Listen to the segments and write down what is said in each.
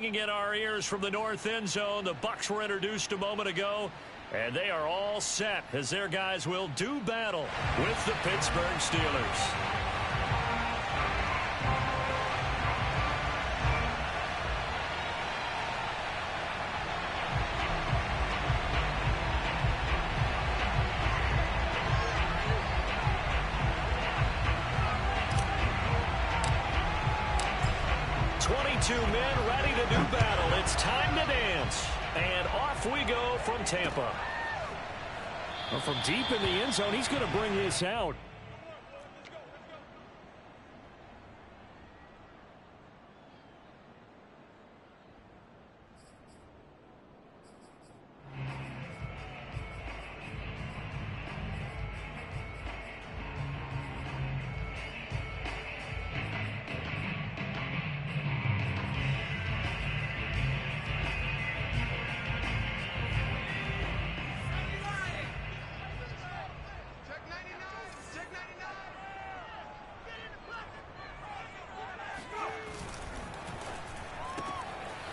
In our ears from the north end zone, the Bucs were introduced a moment ago, and they are all set as their guys will do battle with the Pittsburgh Steelers. Men ready to do battle. It's time to dance. And off we go from Tampa. Well, from deep in the end zone, he's going to bring this out.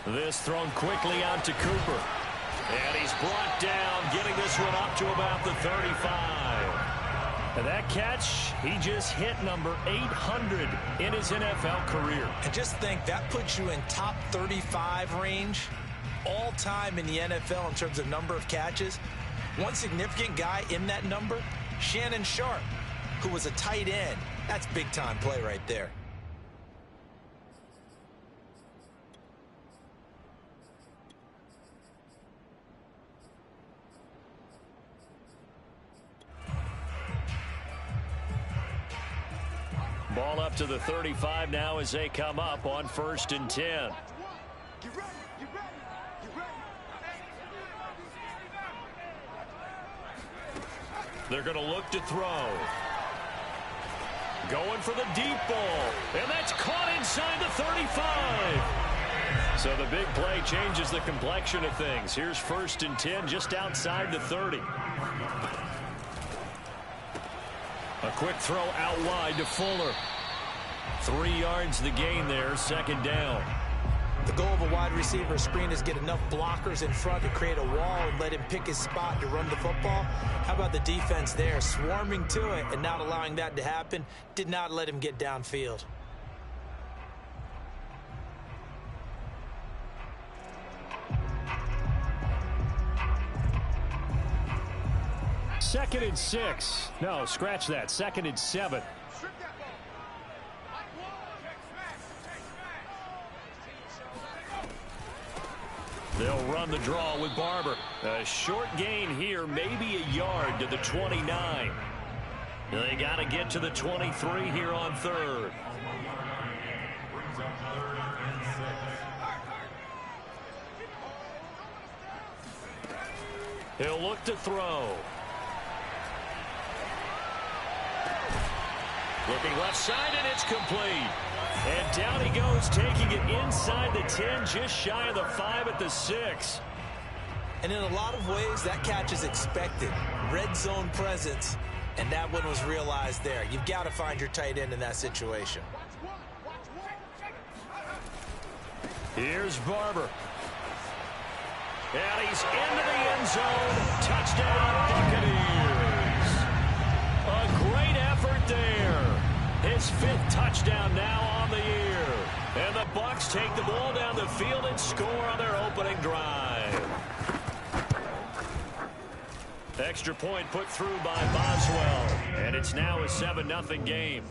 This thrown quickly out to Cooper. And he's brought down, getting this one up to about the 35. And that catch, he just hit number 800 in his NFL career. And just think, that puts you in top 35 range all time in the NFL in terms of number of catches. One significant guy in that number, Shannon Sharpe, who was a tight end. That's big-time play right there. Ball up to the 35 now as they come up on 1st and 10. They're going to look to throw. Going for the deep ball. And that's caught inside the 35. So the big play changes the complexion of things. Here's 1st and 10 just outside the 30. A quick throw out wide to Fuller. 3 yards the gain there, 2nd down. The goal of a wide receiver screen is get enough blockers in front to create a wall and let him pick his spot to run the football. How about the defense there, swarming to it and not allowing that to happen? Did not let him get downfield. Second and 6. No, scratch that. 2nd and 7. They'll run the draw with Barber. A short gain here, maybe a yard to the 29. They got to get to the 23 here on 3rd. He'll look to throw. Looking left side, and it's complete. And down he goes, taking it inside the 10, just shy of the 5 at the 6. And in a lot of ways, that catch is expected. Red zone presence, and that one was realized there. You've got to find your tight end in that situation. Here's Barber. And he's into the end zone. Touchdown, Buccaneers. A great effort there. His 5th touchdown now on the year. And the Bucs take the ball down the field and score on their opening drive. Extra point put through by Boswell. And it's now a 7-0 game.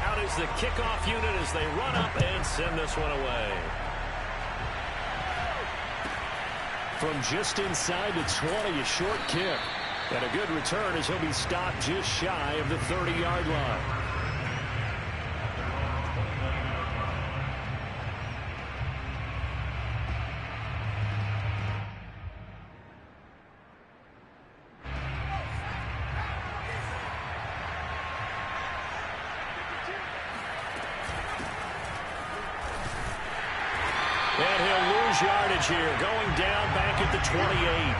Out is the kickoff unit as they run up and send this one away. From just inside the 20, a short kick. And a good return as he'll be stopped just shy of the 30-yard line. And he'll lose yardage here, going down back at the 28.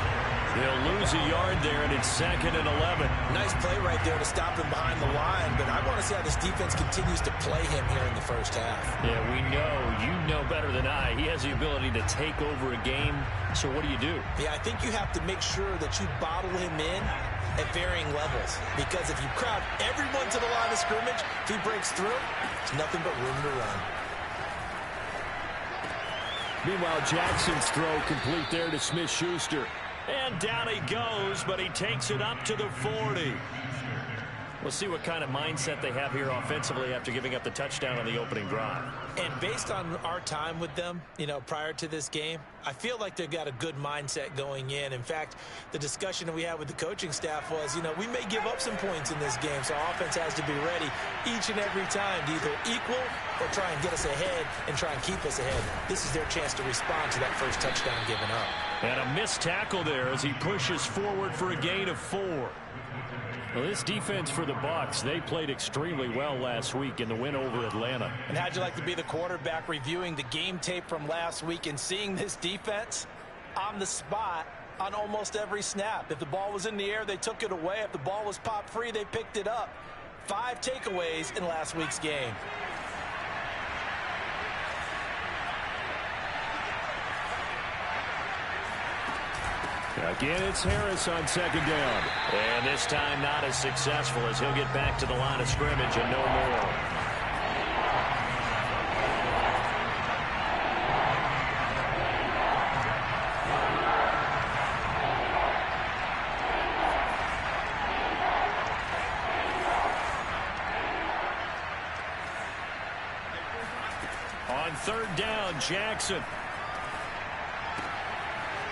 They'll lose a yard there, and it's 2nd and 11. Nice play right there to stop him behind the line, but I want to see how this defense continues to play him here in the first half. Yeah, we know. You know better than I. He has the ability to take over a game, so what do you do? Yeah, I think you have to make sure that you bottle him in at varying levels, because if you crowd everyone to the line of scrimmage, if he breaks through, there's nothing but room to run. Meanwhile, Jackson's throw complete there to Smith-Schuster. And down he goes, but he takes it up to the 40. We'll see what kind of mindset they have here offensively after giving up the touchdown on the opening drive. And based on our time with them, prior to this game, I feel like they've got a good mindset going in. In fact, the discussion that we had with the coaching staff was, we may give up some points in this game, so our offense has to be ready each and every time to either equal or try and get us ahead and try and keep us ahead. This is their chance to respond to that first touchdown given up. And a missed tackle there as he pushes forward for a gain of 4. Well, this defense for the Bucs, they played extremely well last week in the win over Atlanta. And how'd you like to be the quarterback reviewing the game tape from last week and seeing this defense on the spot on almost every snap? If the ball was in the air, they took it away. If the ball was popped free, they picked it up. 5 takeaways in last week's game. Again, it's Harris on 2nd down. And this time not as successful as he'll get back to the line of scrimmage and no more. On 3rd down, Jackson.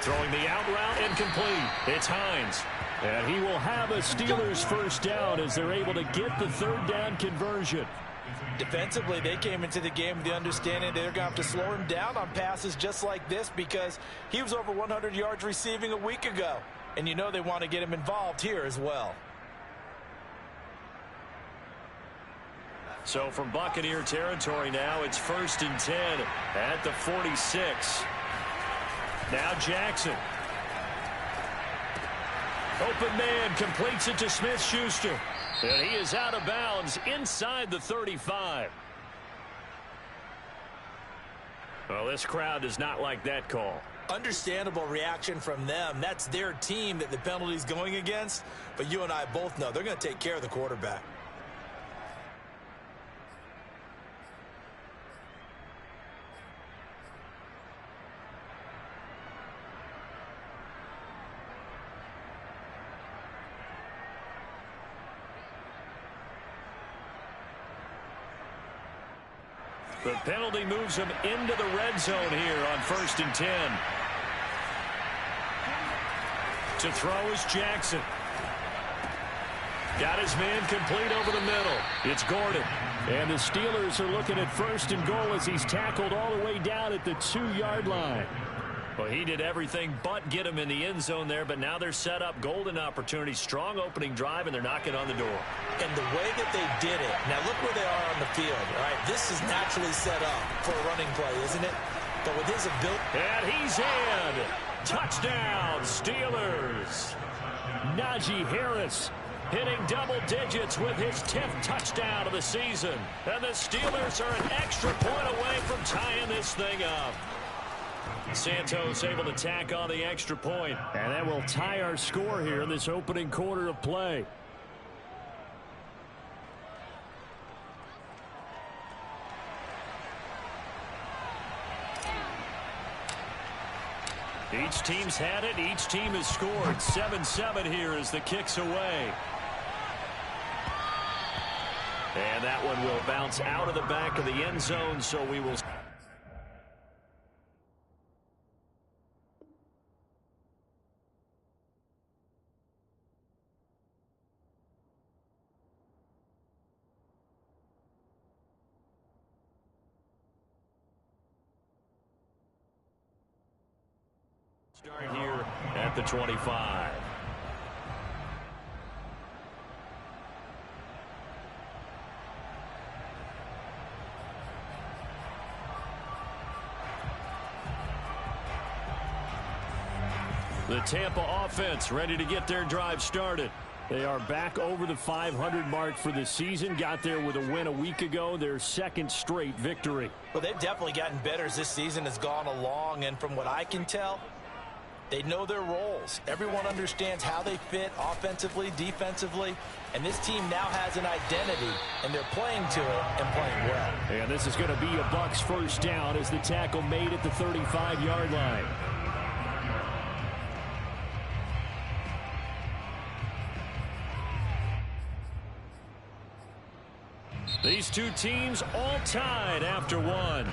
Throwing the out route incomplete. It's Hines. And he will have a Steelers first down as they're able to get the 3rd down conversion. Defensively, they came into the game with the understanding they're going to have to slow him down on passes just like this because he was over 100 yards receiving a week ago. And they want to get him involved here as well. So from Buccaneer territory now, it's 1st and 10 at the 46. Now Jackson. Open man completes it to Smith-Schuster. And he is out of bounds inside the 35. Well, this crowd does not like that call. Understandable reaction from them. That's their team that the penalty's going against. But you and I both know they're going to take care of the quarterback. The penalty moves him into the red zone here on 1st and 10. To throw is Jackson. Got his man complete over the middle. It's Gordon. And the Steelers are looking at 1st and goal as he's tackled all the way down at the 2-yard line. Well, he did everything but get him in the end zone there, but now they're set up. Golden opportunity, strong opening drive, and they're knocking on the door. And the way that they did it, now look where they are on the field, all right? This is naturally set up for a running play, isn't it? But with his ability... And he's in! Touchdown, Steelers! Najee Harris hitting double digits with his 10th touchdown of the season. And the Steelers are an extra point away from tying this thing up. Santos able to tack on the extra point. And that will tie our score here in this opening quarter of play. Each team's had it. Each team has scored. 7-7 here as the kick's away. And that one will bounce out of the back of the end zone, so we will... Start here at the 25. The Tampa offense ready to get their drive started. They are back over the 500 mark for the season. Got there with a win a week ago, their second straight victory. Well, they've definitely gotten better as this season has gone along, and from what I can tell, they know their roles. Everyone understands how they fit offensively, defensively, and this team now has an identity, and they're playing to it and playing well. And this is going to be a Bucs first down as the tackle made at the 35-yard line. These two teams all tied after one.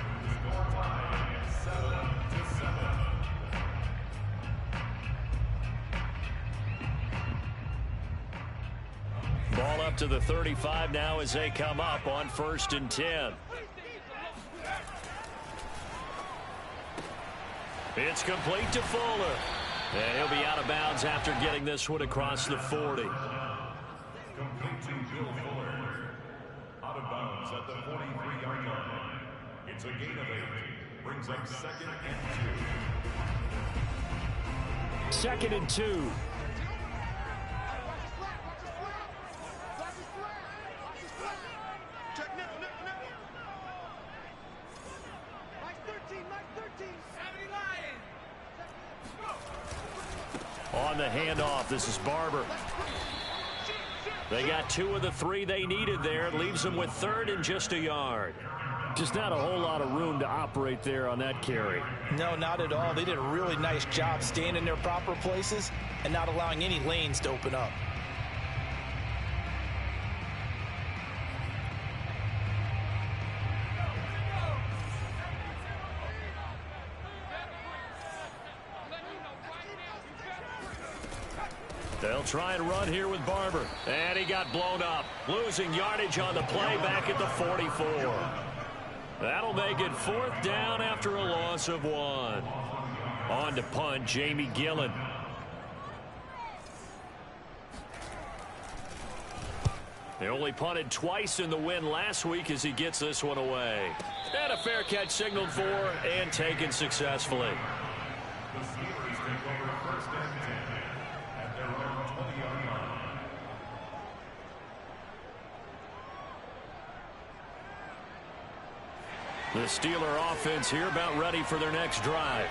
Ball up to the 35 now as they come up on 1st and 10. It's complete to Fuller. And he'll be out of bounds after getting this one across the 40. Complete to Bill Fuller. Out of bounds at the 43-yard line. It's a gain of 8. Brings up 2nd and 2. 2nd and 2. On the handoff, this is Barber. They got 2 of the 3 they needed there. It leaves them with 3rd and just a yard. Just not a whole lot of room to operate there on that carry. No, not at all. They did a really nice job staying in their proper places and not allowing any lanes to open up. They'll try and run here with Barber. And he got blown up. Losing yardage on the play back at the 44. That'll make it 4th down after a loss of 1. On to punt, Jamie Gillen. They only punted twice in the win last week as he gets this one away. And a fair catch signaled for and taken successfully. The Steelers take over 1st and 10 at their own 20-yard line. The Steeler offense here about ready for their next drive.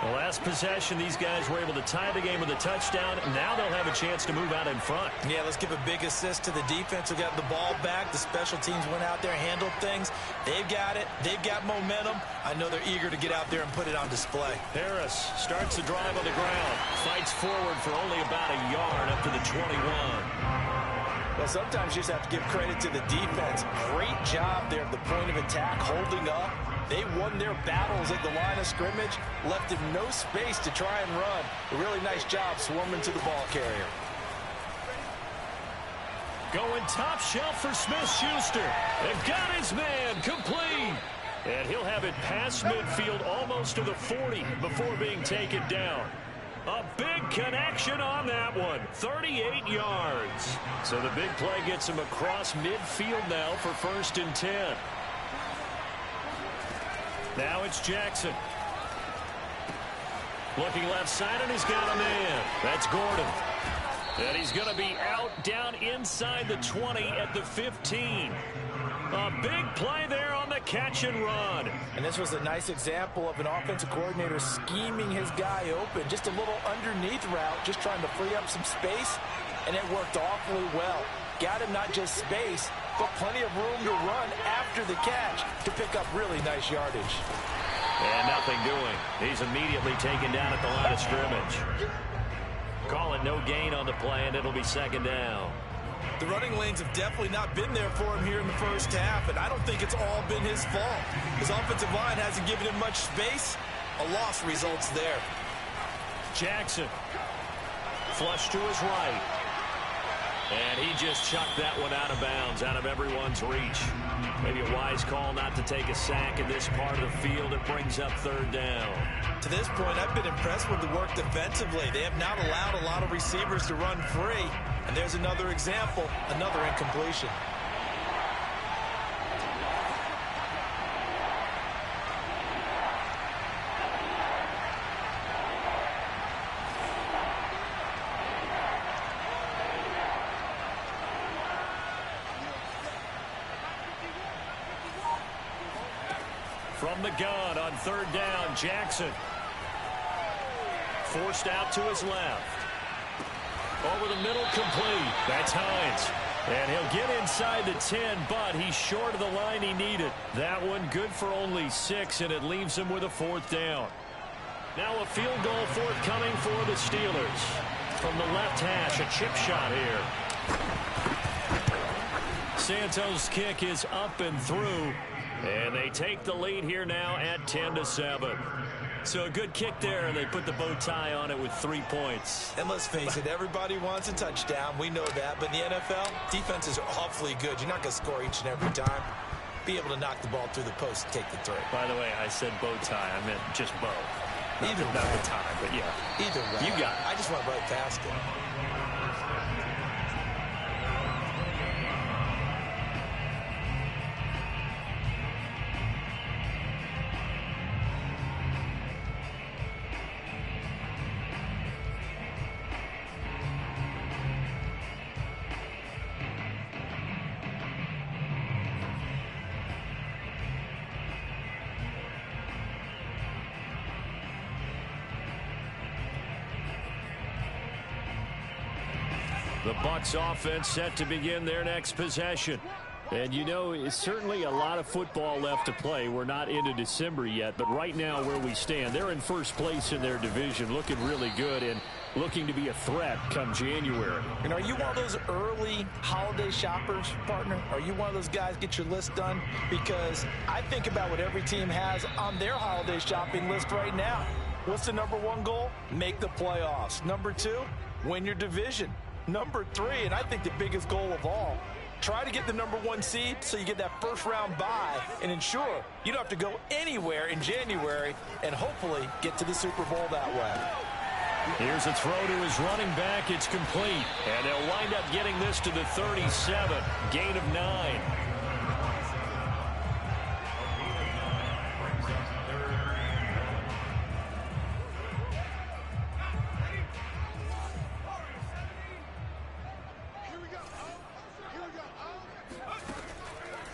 The last possession, these guys were able to tie the game with a touchdown. Now they'll have a chance to move out in front. Yeah, let's give a big assist to the defense who got the ball back. The special teams went out there, handled things. They've got it. They've got momentum. I know they're eager to get out there and put it on display. Harris starts the drive on the ground. Fights forward for only about a yard up to the 21. Well, sometimes you just have to give credit to the defense. Great job there at the point of attack, holding up. They won their battles at the line of scrimmage, left them no space to try and run. A really nice job swarming to the ball carrier. Going top shelf for Smith-Schuster. They've got his man complete. And he'll have it past midfield almost to the 40 before being taken down. A big connection on that one. 38 yards. So the big play gets him across midfield now for 1st and 10. Now it's Jackson. Looking left side, and he's got a man. That's Gordon. And he's going to be out down inside the 20 at the 15. A big play there on the catch and run. And this was a nice example of an offensive coordinator scheming his guy open. Just a little underneath route, just trying to free up some space, and it worked awfully well. Got him not just space, but plenty of room to run after the catch to pick up really nice yardage. And nothing doing. He's immediately taken down at the line of scrimmage. Call it no gain on the play, and it'll be 2nd down. The running lanes have definitely not been there for him here in the first half, and I don't think it's all been his fault. His offensive line hasn't given him much space. A loss results there. Jackson. Flush to his right. And he just chucked that one out of bounds, out of everyone's reach. Maybe a wise call not to take a sack in this part of the field. It brings up 3rd down. To this point, I've been impressed with the work defensively. They have not allowed a lot of receivers to run free. And there's another example, another incompletion. From the gun on third down, Jackson. Forced out to his left. Over the middle, complete. That's Hines. And he'll get inside the 10, but he's short of the line he needed. That one good for only 6, and it leaves him with a 4th down. Now a field goal forthcoming for the Steelers. From the left hash, a chip shot here. Santos' kick is up and through, and they take the lead here now at 10-7. So a good kick there, and they put the bow tie on it with 3 points. And let's face it, everybody wants a touchdown. We know that. But in the NFL, defenses are awfully good. You're not going to score each and every time. Be able to knock the ball through the post and take the throw. By the way, I said bow tie. I meant just bow. Either way. Not the tie, but yeah. Either way. You got it. I just went right past it. The Bucs offense set to begin their next possession. And, you know, it's certainly a lot of football left to play. We're not into December yet, but right now where we stand, they're in first place in their division, looking really good and looking to be a threat come January. And are you one of those early holiday shoppers, partner? Are you one of those guys get your list done? Because I think about what every team has on their holiday shopping list right now. What's the #1 goal? Make the playoffs. #2, win your division. #3, and I think the biggest goal of all, try to get the #1 seed so you get that first-round bye and ensure you don't have to go anywhere in January and hopefully get to the Super Bowl that way. Here's a throw to his running back. It's complete, and they'll wind up getting this to the 37. Gain of 9.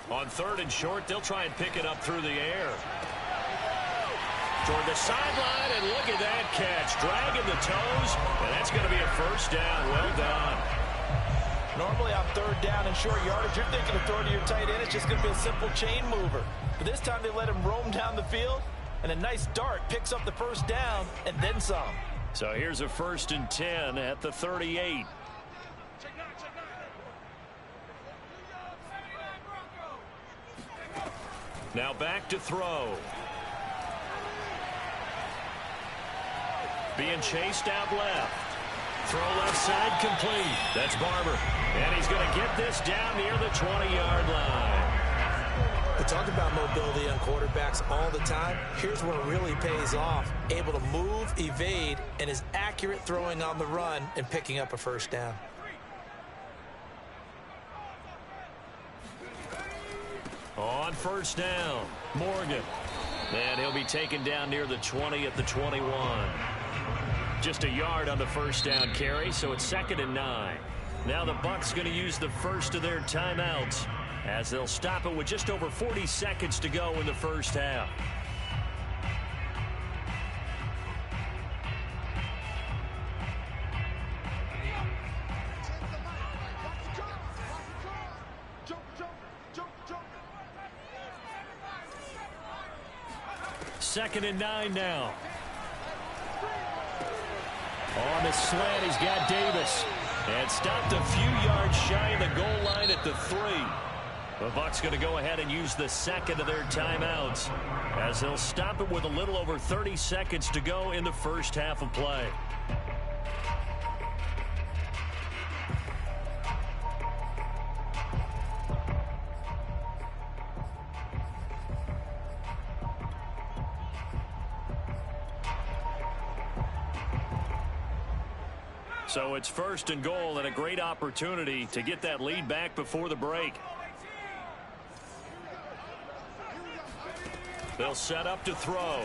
On third and short, they'll try and pick it up through the air. Toward the sideline, and look at that catch. Dragging the toes, and that's going to be a first down. Well done. Normally on third down and short yardage, you're thinking of throwing to your tight end. It's just going to be a simple chain mover. But this time they let him roam down the field, and a nice dart picks up the first down and then some. So here's a 1st and 10 at the 38. Now back to throw. Being chased out left. Throw left side complete. That's Barber. And he's going to get this down near the 20-yard line. We talk about mobility on quarterbacks all the time. Here's where it really pays off. Able to move, evade, and is accurate throwing on the run and picking up a first down. On first down, Morgan. And he'll be taken down near the 20 at the 21. Just a yard on the first down carry, so it's 2nd and 9. Now the Bucs going to use the first of their timeouts as they'll stop it with just over 40 seconds to go in the first half. Second and 9 now. On the slant, he's got Davis. And stopped a few yards shy of the goal line at the 3. The Bucs going to go ahead and use the second of their timeouts as they'll stop it with a little over 30 seconds to go in the first half of play. So it's 1st and goal and a great opportunity to get that lead back before the break. They'll set up to throw.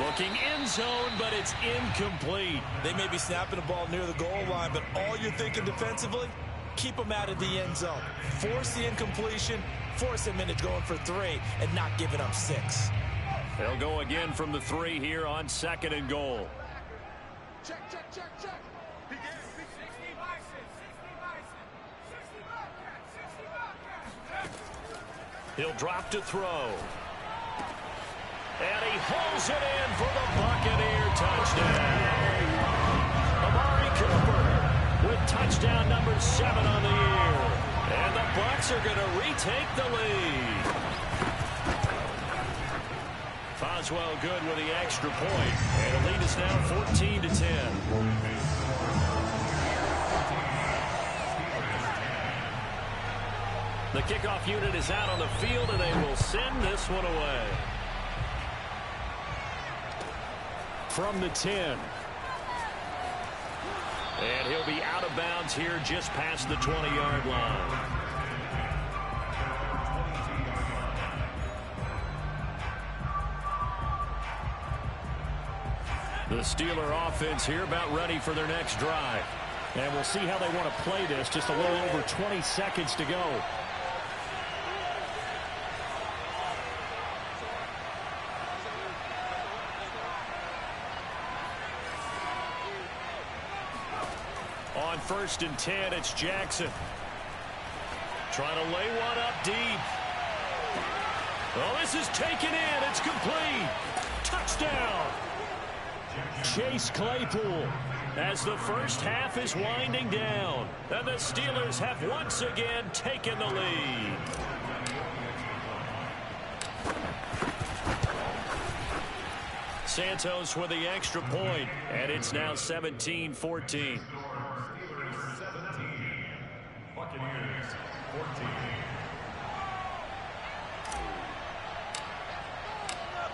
Looking end zone, but it's incomplete. They may be snapping the ball near the goal line, but all you're thinking defensively, keep them out of the end zone. Force the incompletion, force him into going for 3 and not giving up 6. They'll go again from the 3 here on 2nd and goal. Check. He'll drop to throw. And he holds it in for the Buccaneer touchdown. Amari Cooper with touchdown number 7 on the year. And the Bucs are going to retake the lead. Boswell good with the extra point. And the lead is now 14-10. The kickoff unit is out on the field, and they will send this one away. From the 10. And he'll be out of bounds here just past the 20-yard line. The Steeler offense here about ready for their next drive. And we'll see how they want to play this. Just a little over 20 seconds to go. On 1st and 10, it's Jackson. Trying to lay one up deep. Oh, this is taken in. It's complete. Touchdown. Chase Claypool as the first half is winding down. And the Steelers have once again taken the lead. Santos with the extra point, and it's now 17-14.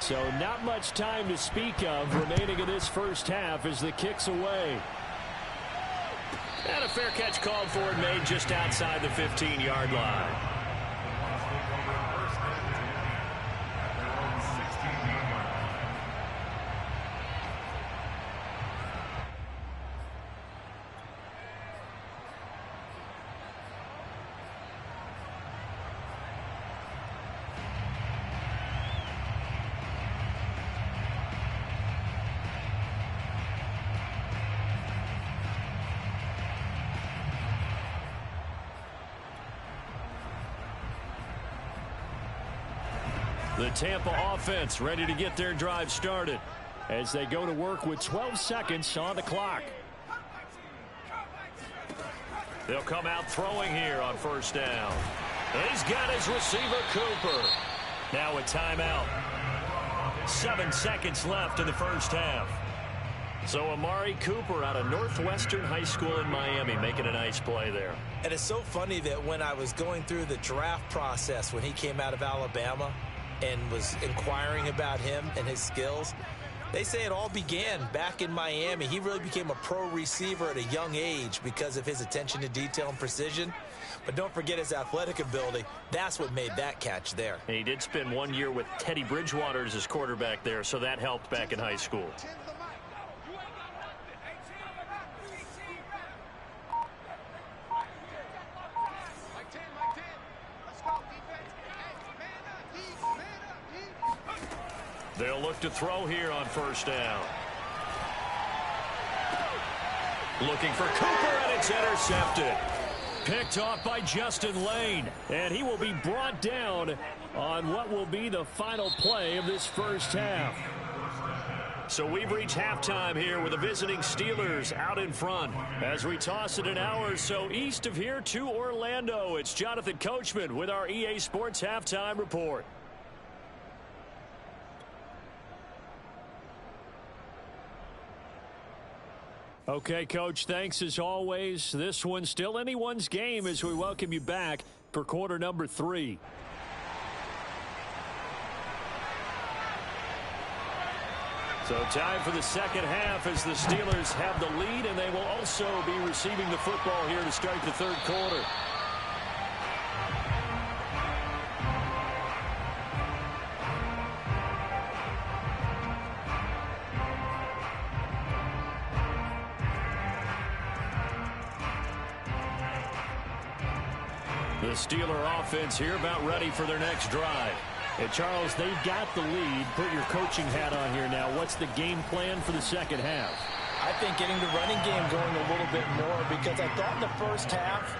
So not much time to speak of remaining in this first half as the kick's away. And a fair catch called for and made just outside the 15-yard line. The Tampa offense ready to get their drive started as they go to work with 12 seconds on the clock. They'll come out throwing here on 1st down. And he's got his receiver, Cooper. Now a timeout. 7 seconds left in the first half. So Amari Cooper out of Northwestern High School in Miami making a nice play there. And it's so funny that when I was going through the draft process when he came out of Alabama and was inquiring about him and his skills, they say it all began back in Miami. He really became a pro receiver at a young age because of his attention to detail and precision. But don't forget his athletic ability. That's what made that catch there. And he did spend 1 year with Teddy Bridgewater as his quarterback there, so that helped back in high school. They'll look to throw here on 1st down. Looking for Cooper, and it's intercepted. Picked off by Justin Lane, and he will be brought down on what will be the final play of this first half. So we've reached halftime here with the visiting Steelers out in front. As we toss it an hour or so east of here to Orlando, it's Jonathan Coachman with our EA Sports Halftime Report. Okay, Coach, thanks as always. This one's still anyone's game as we welcome you back for quarter number 3. So time for the second half as the Steelers have the lead, and they will also be receiving the football here to start the third quarter. The The Steeler offense here about ready for their next drive. And Charles, they've got the lead. Put your coaching hat on here now. What's the game plan for the second half? I think getting the running game going a little bit more, because I thought in the first half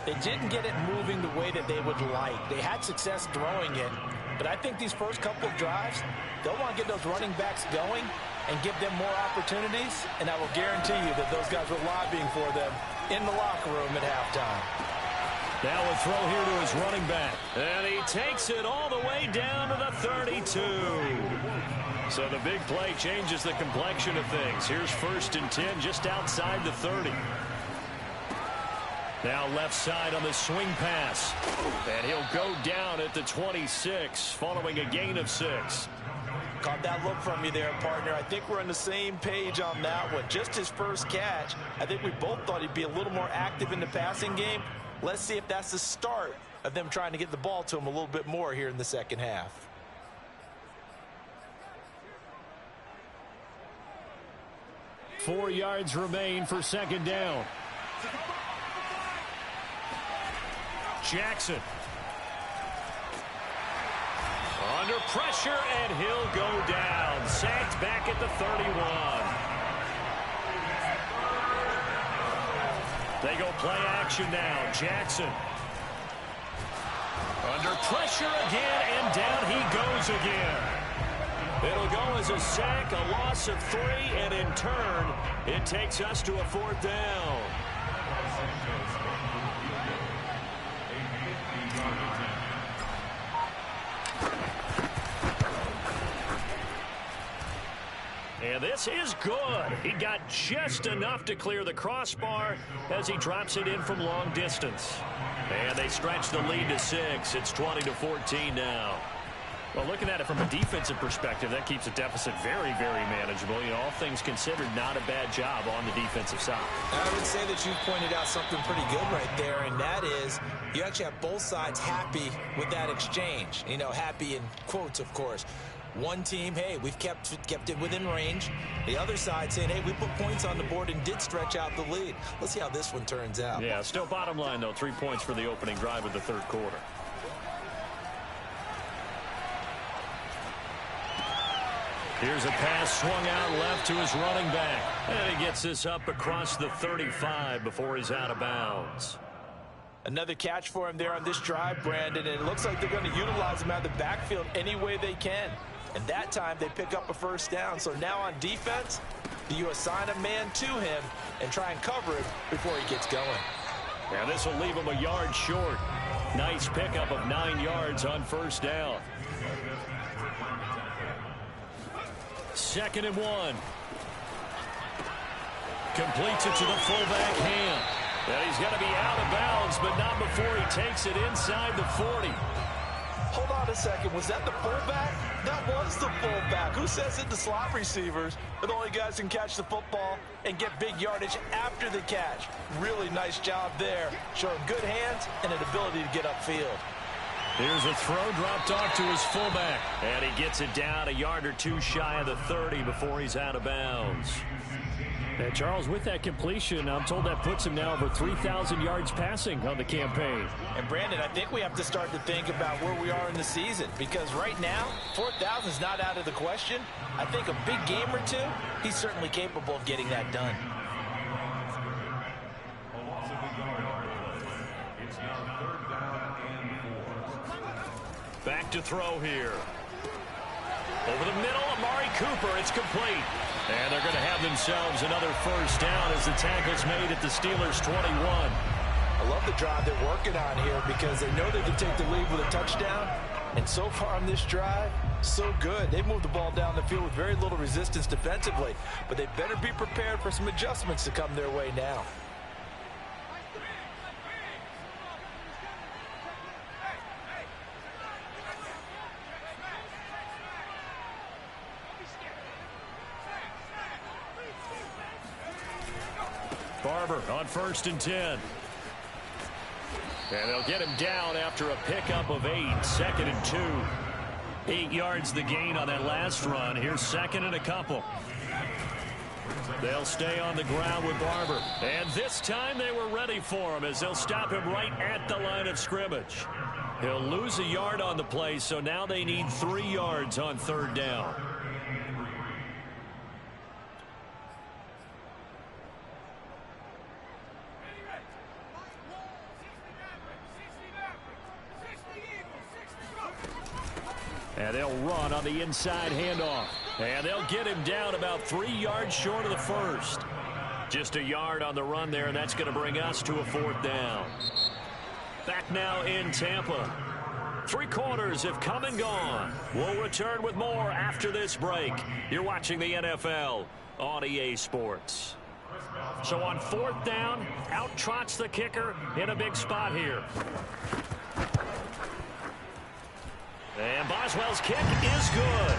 they didn't get it moving the way that they would like. They had success throwing it, but I think these first couple of drives, they'll want to get those running backs going and give them more opportunities, and I will guarantee you that those guys were lobbying for them in the locker room at halftime. Now a throw here to his running back. And he takes it all the way down to the 32. So the big play changes the complexion of things. Here's 1st and 10 just outside the 30. Now left side on the swing pass. And he'll go down at the 26 following a gain of 6. Caught that look from you there, partner. I think we're on the same page on that one. Just his first catch. I think we both thought he'd be a little more active in the passing game. Let's see if that's the start of them trying to get the ball to him a little bit more here in the second half. Four yards remain for second down. Jackson. Under pressure, and he'll go down. Sacked back at the 31. They go play action now. Jackson. Under pressure again, and down he goes again. It'll go as a sack, a loss of 3, and in turn, it takes us to a 4th down. And this is good. He got just enough to clear the crossbar as he drops it in from long distance. And they stretch the lead to 6. It's 20-14 now. Well, looking at it from a defensive perspective, that keeps the deficit very, very manageable. You know, all things considered, not a bad job on the defensive side. I would say that you've pointed out something pretty good right there, and that is you actually have both sides happy with that exchange. You know, happy in quotes, of course. One team, hey, we've kept it within range. The other side saying, hey, we put points on the board and did stretch out the lead. Let's see how this one turns out. Yeah, still bottom line, though, 3 points for the opening drive of the third quarter. Here's a pass swung out left to his running back. And he gets this up across the 35 before he's out of bounds. Another catch for him there on this drive, Brandon, and it looks like they're going to utilize him out of the backfield any way they can. And that time they pick up a first down. So now on defense, you assign a man to him and try and cover it before he gets going. Now this will leave him a yard short. Nice pickup of 9 yards on first down. 2nd and 1. Completes it to the fullback hand. And he's going to be out of bounds, but not before he takes it inside the 40. Hold on a second. Was that the fullback? That was the fullback. Who says it? The slot receivers are the only guys who can catch the football and get big yardage after the catch. Really nice job there. Showing good hands and an ability to get upfield. Here's a throw dropped off to his fullback. And he gets it down a yard or 2 shy of the 30 before he's out of bounds. And Charles, with that completion, I'm told that puts him now over 3,000 yards passing on the campaign. And Brandon, I think we have to start to think about where we are in the season, because right now, 4,000 is not out of the question. I think a big game or 2, he's certainly capable of getting that done. Back to throw here. Over the middle, Amari Cooper. It's complete. And they're going to have themselves another first down as the tackle's made at the Steelers' 21. I love the drive they're working on here because they know they can take the lead with a touchdown. And so far on this drive, so good. They moved the ball down the field with very little resistance defensively. But they better be prepared for some adjustments to come their way now. Barber on 1st and 10. And they'll get him down after a pickup of 8. 2nd and 2. 8 yards the gain on that last run. Here's 2nd and a couple. They'll stay on the ground with Barber. And this time they were ready for him as they'll stop him right at the line of scrimmage. He'll lose a yard on the play, so now they need 3 yards on 3rd down. And they'll run on the inside handoff. And they'll get him down about 3 yards short of the first. Just a yard on the run there, and that's going to bring us to a 4th down. Back now in Tampa. 3 quarters have come and gone. We'll return with more after this break. You're watching the NFL on EA Sports. So on 4th down, out trots the kicker in a big spot here. And Boswell's kick is good.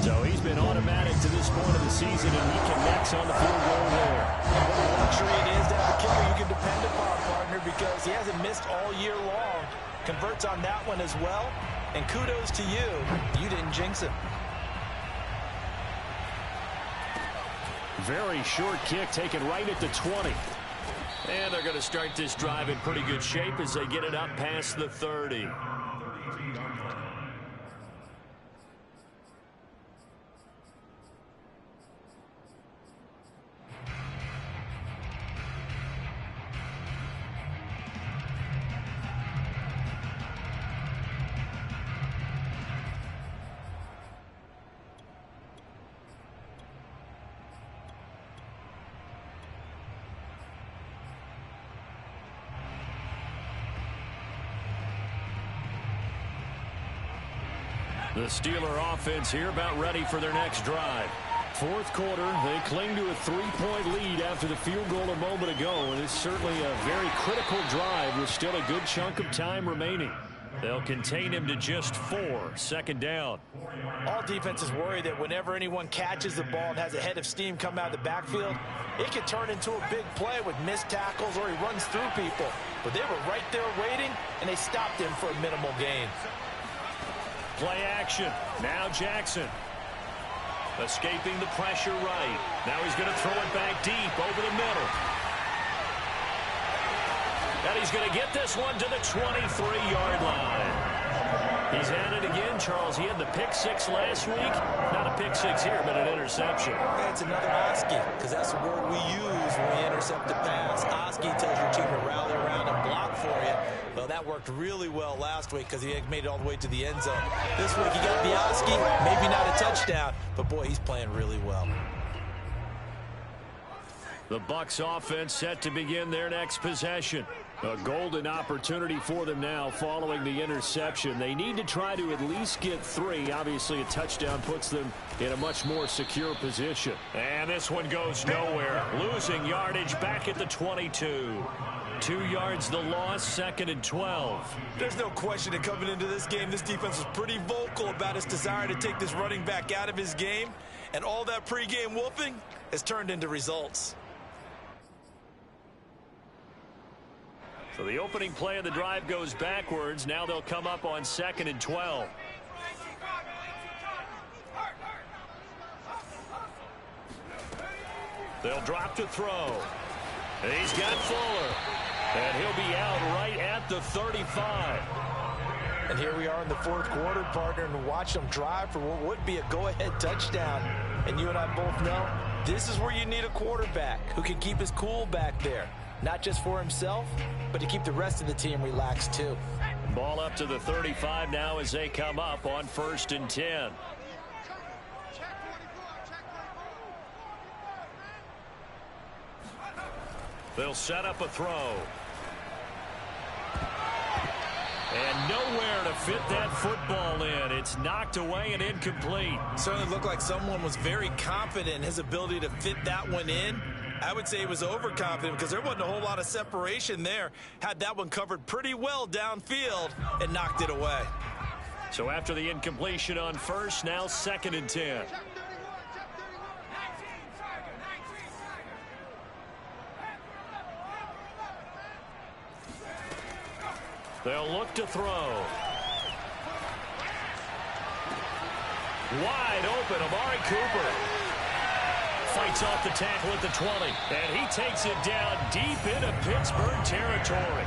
So he's been automatic to this point of the season, and he connects on the field goal there. What a luxury it is to have a kicker you can depend upon, partner, because he hasn't missed all year long. Converts on that one as well. And kudos to you. You didn't jinx him. Very short kick taken right at the 20. And they're going to start this drive in pretty good shape as they get it up past the 30. The Steeler offense here about ready for their next drive. 4th quarter, they cling to a 3-point lead after the field goal a moment ago, and it's certainly a very critical drive with still a good chunk of time remaining. They'll contain him to just 4, 2nd down. All defenses worry that whenever anyone catches the ball and has a head of steam come out of the backfield, it could turn into a big play with missed tackles or he runs through people. But they were right there waiting, and they stopped him for a minimal gain. Play action. Now Jackson. Escaping the pressure right. Now he's going to throw it back deep over the middle. And he's going to get this one to the 23-yard line. He's at it again, Charles. He had the pick 6 last week. Not a pick 6 here, but an interception. That's another Oski, because that's the word we use when we intercept a pass. Oski tells your team to rally around and block for you. Well, that worked really well last week because he made it all the way to the end zone. This week he got the Oski, maybe not a touchdown, but boy, he's playing really well. The Bucs offense set to begin their next possession. A golden opportunity for them now following the interception. They need to try to at least get 3. Obviously, a touchdown puts them in a much more secure position. And this one goes nowhere. Losing yardage back at the 22. 2 yards the loss, 2nd and 12. There's no question that coming into this game, this defense was pretty vocal about its desire to take this running back out of his game. And all that pregame whooping has turned into results. So the opening play of the drive goes backwards. Now they'll come up on 2nd and 12. They'll drop to throw. And he's got Fuller. And he'll be out right at the 35. And here we are in the 4th quarter, partner, and watch them drive for what would be a go-ahead touchdown. And you and I both know this is where you need a quarterback who can keep his cool back there. Not just for himself, but to keep the rest of the team relaxed too. Ball up to the 35 now as they come up on 1st and 10. They'll set up a throw. And nowhere to fit that football in. It's knocked away and incomplete. Certainly looked like someone was very confident in his ability to fit that one in. I would say he was overconfident because there wasn't a whole lot of separation there. Had that one covered pretty well downfield and knocked it away. So after the incompletion on 1st, now 2nd and 10. They'll look to throw. Wide open, Amari Cooper. fights off the tackle at the 20. And he takes it down deep into Pittsburgh territory.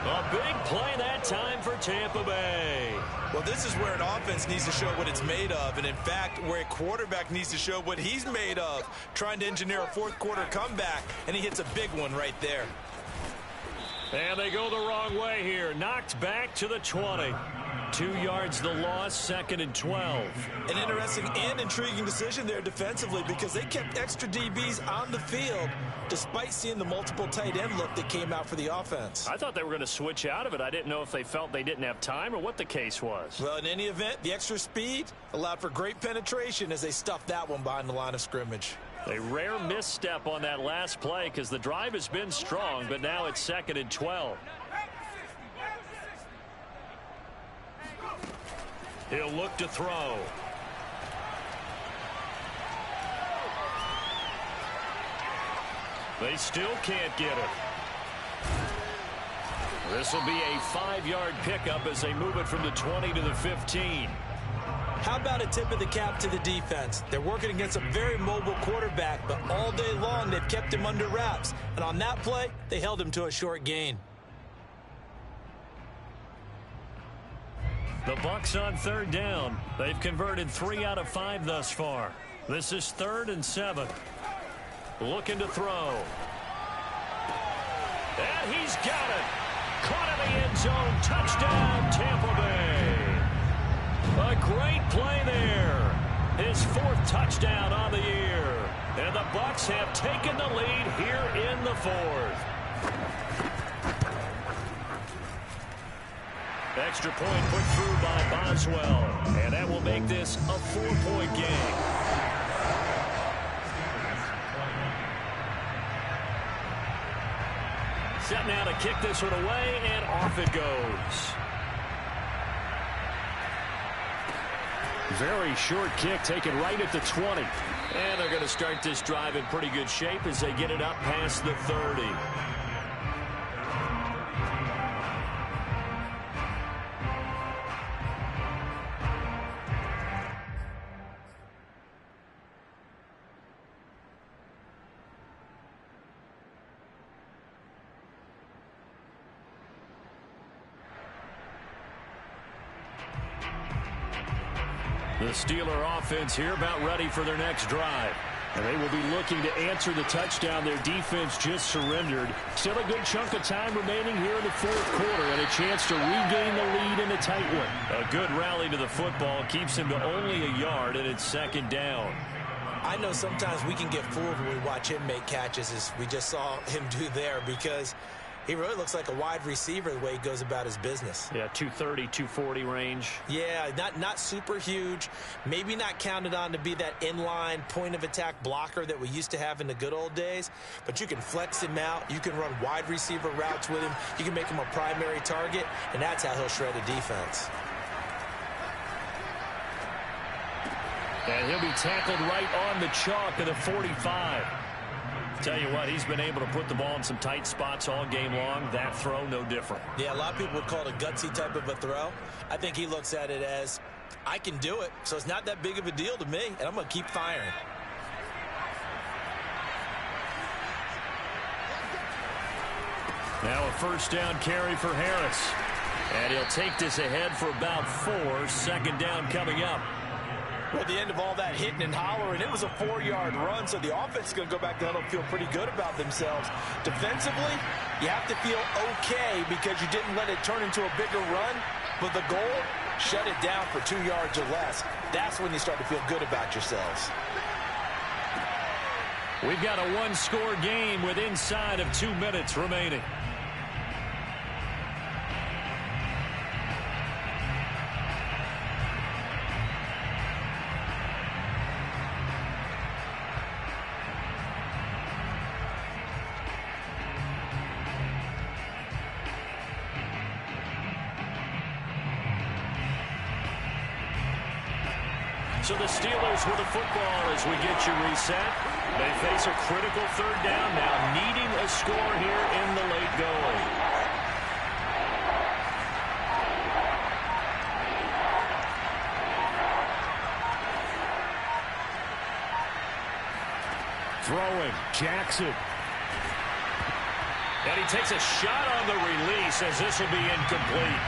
A big play that time for Tampa Bay. Well, this is where an offense needs to show what it's made of, and in fact, where a quarterback needs to show what he's made of, trying to engineer a fourth-quarter comeback, and he hits a big one right there. And they go the wrong way here. Knocked back to the 20. 2 yards the loss, 2nd and 12. An interesting and intriguing decision there defensively because they kept extra DBs on the field despite seeing the multiple tight end look that came out for the offense. I thought they were going to switch out of it. I didn't know if they felt they didn't have time or what the case was. Well, in any event, the extra speed allowed for great penetration as they stuffed that one behind the line of scrimmage. A rare misstep on that last play because the drive has been strong, but now it's 2nd and 12. He'll look to throw. They still can't get it. This will be a 5-yard pickup as they move it from the 20 to the 15. How about a tip of the cap to the defense? They're working against a very mobile quarterback, but all day long they've kept him under wraps. And on that play, they held him to a short gain. The Bucs on 3rd down. They've converted 3 out of 5 thus far. This is 3rd and 7. Looking to throw. And he's got it. Caught in the end zone. Touchdown, Tampa Bay. A great play there. His 4th touchdown on the year. And the Bucs have taken the lead here in the 4th. Extra point put through by Boswell. And that will make this a 4-point game. Set now to kick this one away, and off it goes. Very short kick taken right at the 20. And they're going to start this drive in pretty good shape as they get it up past the 30. The Steeler offense here about ready for their next drive. And they will be looking to answer the touchdown their defense just surrendered. Still a good chunk of time remaining here in the 4th quarter and a chance to regain the lead in a tight one. A good rally to the football keeps him to only a yard, and it's 2nd down. I know sometimes we can get fooled when we watch him make catches as we just saw him do there because he really looks like a wide receiver the way he goes about his business. Yeah, 230, 240 range. Yeah, not super huge. Maybe not counted on to be that inline point-of-attack blocker that we used to have in the good old days. But you can flex him out. You can run wide receiver routes with him. You can make him a primary target, and that's how he'll shred a defense. And he'll be tackled right on the chalk of the 45. Tell you what, he's been able to put the ball in some tight spots all game long. That throw, no different. Yeah, a lot of people would call it a gutsy type of a throw. I think he looks at it as, I can do it, so it's not that big of a deal to me, and I'm going to keep firing. Now a 1st down carry for Harris. And he'll take this ahead for about 4. 2nd down coming up. Well, at the end of all that hitting and hollering, it was a 4-yard run, so the offense is going to go back down and feel pretty good about themselves. Defensively, you have to feel okay because you didn't let it turn into a bigger run, but the goal, shut it down for 2 yards or less. That's when you start to feel good about yourselves. We've got a 1-score game with inside of 2 minutes remaining. So the Steelers with the football as we get you reset. They face a critical 3rd down now, needing a score here in the late going. Throwing, Jackson. And he takes a shot on the release as this will be incomplete.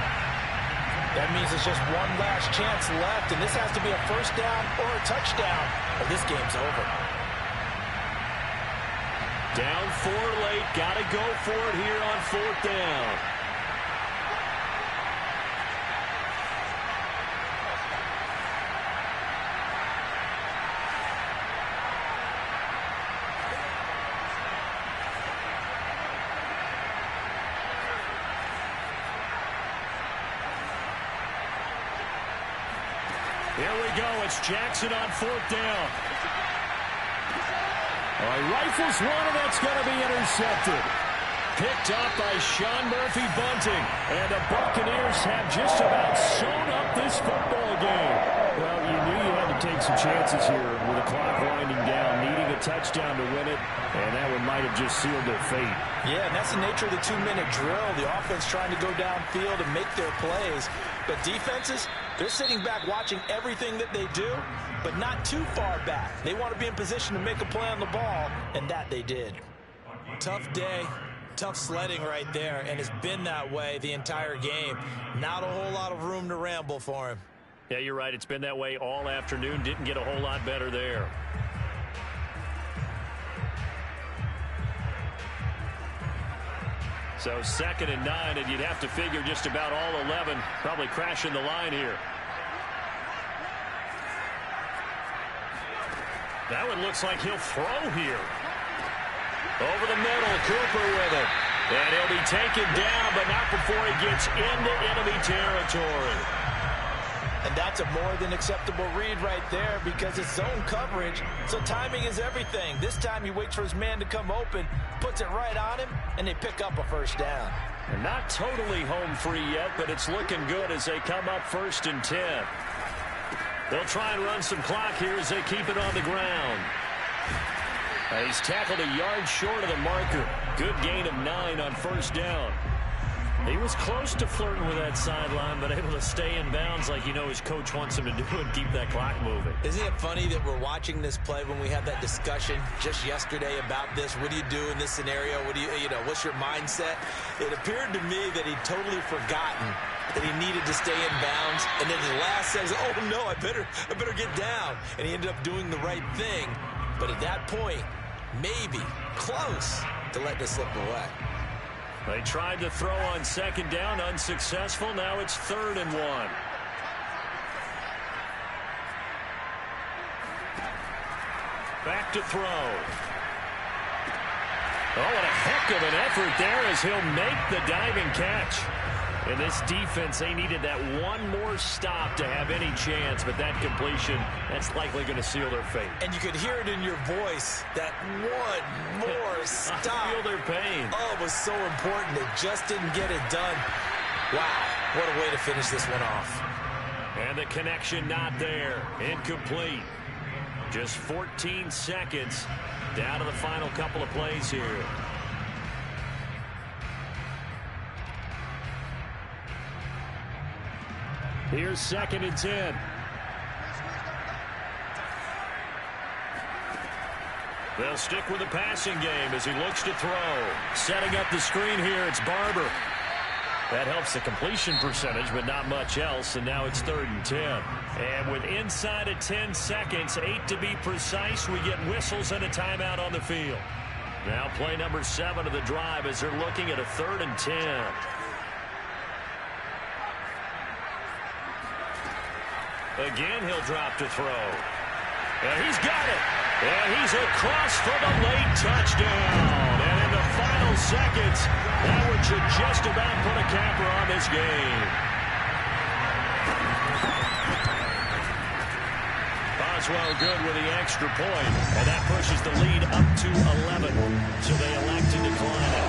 That means it's just one last chance left, and this has to be a first down or a touchdown, or this game's over. Down 4 late, got to go for it here on 4th down. Here we go. It's Jackson on 4th down. All right, rifles one, and that's going to be intercepted. Picked up by Sean Murphy-Bunting. And the Buccaneers have just about sewn up this football game. Well, you knew you had to take some chances here with the clock winding down, needing a touchdown to win it, and that one might have just sealed their fate. Yeah, and that's the nature of the 2-minute drill. The offense trying to go downfield and make their plays. But defenses, they're sitting back watching everything that they do, but not too far back. They want to be in position to make a play on the ball, and that they did. Tough day, tough sledding right there, and it's been that way the entire game. Not a whole lot of room to ramble for him. Yeah, you're right. It's been that way all afternoon. Didn't get a whole lot better there. So 2nd and 9, and you'd have to figure just about all 11 probably crashing the line here. That one looks like he'll throw here. Over the middle, Cooper with it. And he'll be taken down, but not before he gets into enemy territory. And that's a more than acceptable read right there because it's zone coverage, so timing is everything. This time he waits for his man to come open, puts it right on him, and they pick up a first down. They're not totally home free yet, but it's looking good as they come up 1st and 10. They'll try and run some clock here as they keep it on the ground. He's tackled a yard short of the marker. Good gain of 9 on 1st down. He was close to flirting with that sideline, but able to stay in bounds like you know his coach wants him to do and keep that clock moving. Isn't it funny that we're watching this play when we had that discussion just yesterday about this? What do you do in this scenario? What do you know, what's your mindset? It appeared to me that he'd totally forgotten that he needed to stay in bounds, and then the last says, oh no, I better get down. And he ended up doing the right thing. But at that point, maybe close to let this slip away. They tried to throw on 2nd down, unsuccessful. Now it's 3rd and 1. Back to throw. Oh, what a heck of an effort there as he'll make the diving catch. And this defense, they needed that one more stop to have any chance, but that completion, that's likely going to seal their fate. And you could hear it in your voice, that one more stop. I feel their pain. Oh, it was so important. They just didn't get it done. Wow, what a way to finish this one off. And the connection not there. Incomplete. Just 14 seconds down to the final couple of plays here. Here's 2nd and 10. They'll stick with the passing game as he looks to throw. Setting up the screen here, it's Barber. That helps the completion percentage, but not much else, and now it's 3rd and 10. And with inside of 10 seconds, 8 to be precise, we get whistles and a timeout on the field. Now play number 7 of the drive as they're looking at a 3rd and 10. Again, he'll drop to throw. And he's got it. And he's across for the late touchdown. And in the final seconds, that one should just about put a capper on this game. Boswell good with the extra point. And that pushes the lead up to 11. So they elect to decline it.